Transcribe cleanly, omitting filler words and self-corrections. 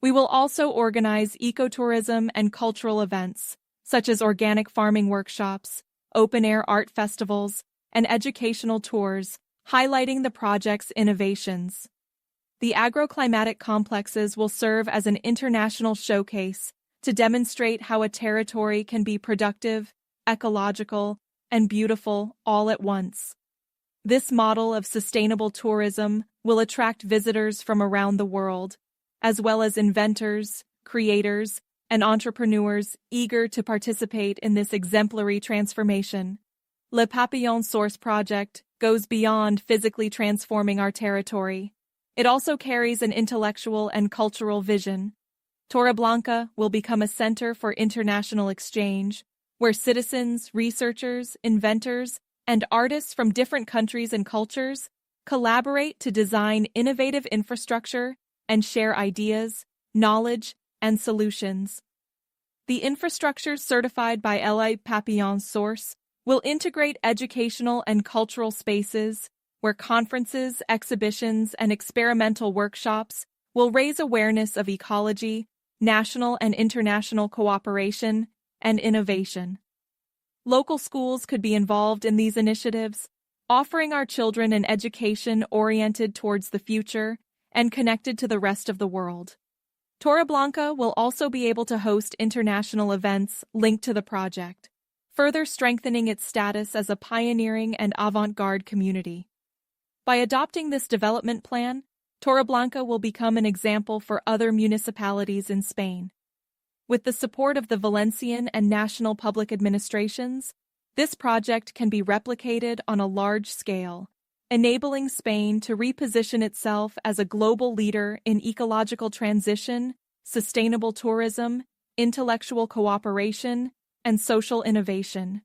We will also organize ecotourism and cultural events, such as organic farming workshops, open-air art festivals, and educational tours, highlighting the project's innovations. The agroclimatic complexes will serve as an international showcase to demonstrate how a territory can be productive, ecological, and beautiful all at once. This model of sustainable tourism will attract visitors from around the world, as well as inventors, creators, and entrepreneurs eager to participate in this exemplary transformation. Le Papillon Source project goes beyond physically transforming our territory. It also carries an intellectual and cultural vision. Torreblanca will become a center for international exchange, where citizens, researchers, inventors, and artists from different countries and cultures collaborate to design innovative infrastructure and share ideas, knowledge, and solutions. The infrastructure certified by Le Papillon Source will integrate educational and cultural spaces where conferences, exhibitions, and experimental workshops will raise awareness of ecology, national and international cooperation, and innovation. Local schools could be involved in these initiatives, offering our children an education oriented towards the future and connected to the rest of the world. Torreblanca will also be able to host international events linked to the project, further strengthening its status as a pioneering and avant-garde community. By adopting this development plan, Torreblanca will become an example for other municipalities in Spain. With the support of the Valencian and national public administrations, this project can be replicated on a large scale, enabling Spain to reposition itself as a global leader in ecological transition, sustainable tourism, intellectual cooperation, and social innovation.